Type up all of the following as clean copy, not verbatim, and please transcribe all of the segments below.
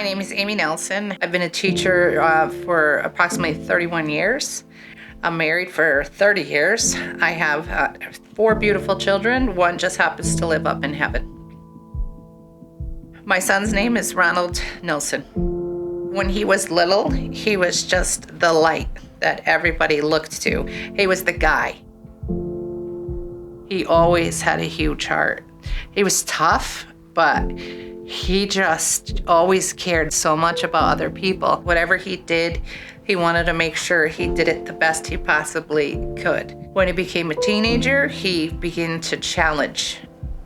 My name is Amy Nelson. I've been a teacher for approximately 31 years. I'm married for 30 years. I have 4 beautiful children. One just happens to live up in heaven. My son's name is Ronald Nelson. When he was little, he was just the light that everybody looked to. He was the guy. He always had a huge heart. He was tough, but he just always cared so much about other people. Whatever he did, he wanted to make sure he did it the best he possibly could. When he became a teenager, he began to challenge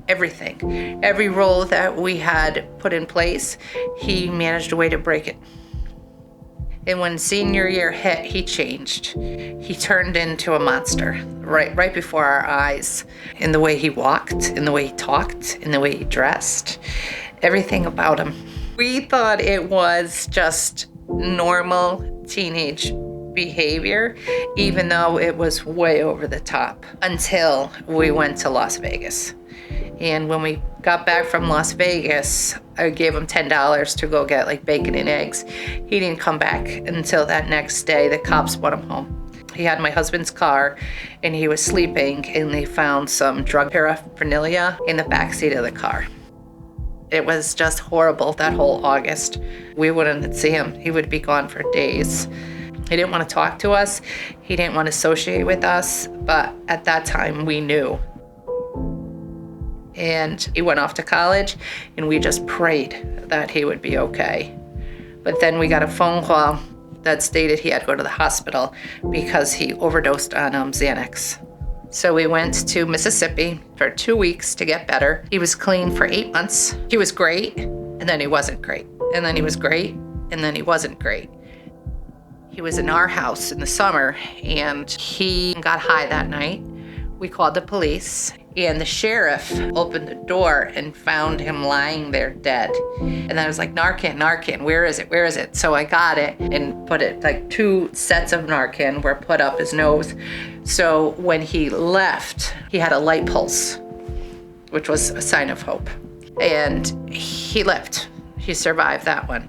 everything. Every rule that we had put in place, he managed a way to break it. And when senior year hit, he changed. He turned into a monster right before our eyes, in the way he walked, in the way he talked, in the way he dressed, everything about him. We thought it was just normal teenage behavior, even though it was way over the top, until we went to Las Vegas. And when we got back from Las Vegas, I gave him $10 to go get like bacon and eggs. He didn't come back until that next day. The cops brought him home. He had my husband's car and he was sleeping, and they found some drug paraphernalia in the backseat of the car. It was just horrible that whole August. We wouldn't see him. He would be gone for days. He didn't want to talk to us. He didn't want to associate with us, but at that time we knew. And he went off to college, and we just prayed that he would be okay. But then we got a phone call that stated he had to go to the hospital because he overdosed on Xanax. So we went to Mississippi for 2 weeks to get better. He was clean for 8 months. He was great, and then he wasn't great. And then he was great, and then he wasn't great. He was in our house in the summer, and he got high that night. We called the police, and the sheriff opened the door and found him lying there dead. And I was like, Narcan, where is it? So I got it and put it, like 2 sets of Narcan were put up his nose. So when he left, he had a light pulse, which was a sign of hope. And he lived. He survived that one.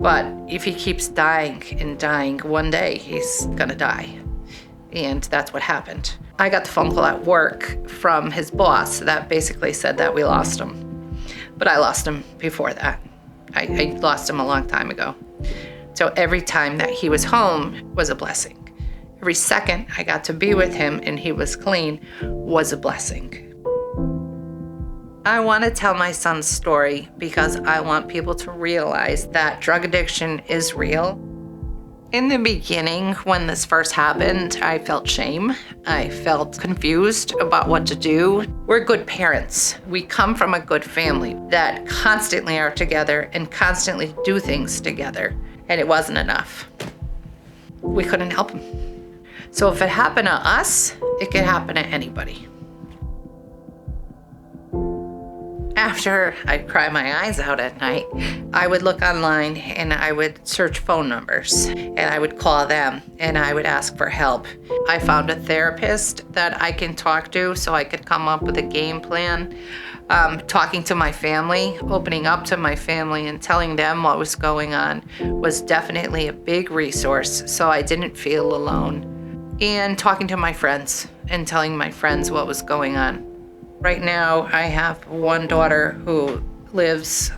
But if he keeps dying and dying, one day he's gonna die. And that's what happened. I got the phone call at work from his boss that basically said that we lost him. But I lost him before that. I lost him a long time ago. So every time that he was home was a blessing. Every second I got to be with him and he was clean was a blessing. I want to tell my son's story because I want people to realize that drug addiction is real. In the beginning, when this first happened, I felt shame. I felt confused about what to do. We're good parents. We come from a good family that constantly are together and constantly do things together. And it wasn't enough. We couldn't help him. So if it happened to us, it could happen to anybody. After I'd cry my eyes out at night, I would look online and I would search phone numbers and I would call them and I would ask for help. I found a therapist that I can talk to so I could come up with a game plan. Talking to my family, opening up to my family and telling them what was going on was definitely a big resource so I didn't feel alone. And talking to my friends and telling my friends what was going on. Right now, I have one daughter who lives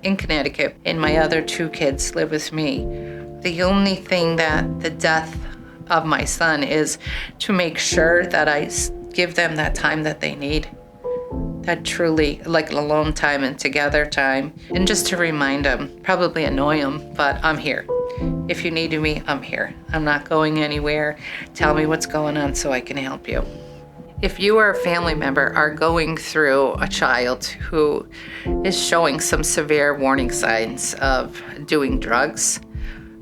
in Connecticut, and my other 2 kids live with me. The only thing that the death of my son is to make sure that I give them that time that they need. That truly, like alone time and together time. And just to remind them, probably annoy them, but I'm here. If you need me, I'm here. I'm not going anywhere. Tell me what's going on so I can help you. If you or a family member are going through a child who is showing some severe warning signs of doing drugs,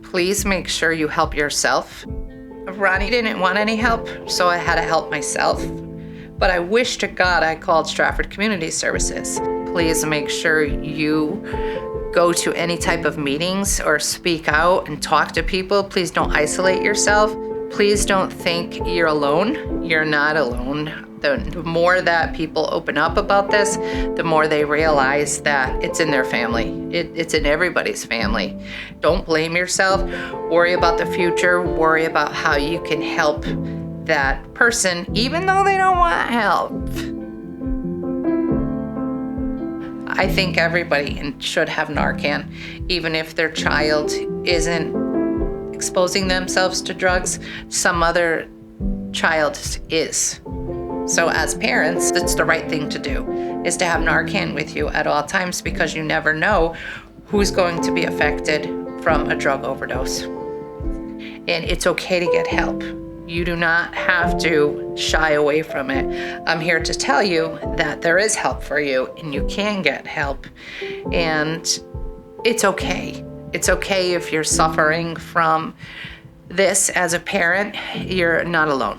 please make sure you help yourself. Ronnie didn't want any help, so I had to help myself. But I wish to God I called Stratford Community Services. Please make sure you go to any type of meetings or speak out and talk to people. Please don't isolate yourself. Please don't think you're alone. You're not alone. The more that people open up about this, the more they realize that it's in their family. It's in everybody's family. Don't blame yourself. Worry about the future. Worry about how you can help that person, even though they don't want help. I think everybody should have Narcan, even if their child isn't exposing themselves to drugs, some other child is. So as parents, it's the right thing to do, is to have Narcan with you at all times, because you never know who's going to be affected from a drug overdose. And it's okay to get help. You do not have to shy away from it. I'm here to tell you that there is help for you and you can get help. And it's okay. It's okay if you're suffering from this as a parent. You're not alone.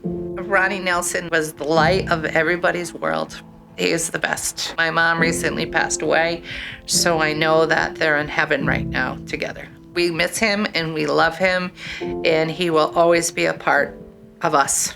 Ronnie Nelson was the light of everybody's world. He is the best. My mom recently passed away, so I know that they're in heaven right now together. We miss him and we love him, and he will always be a part of us.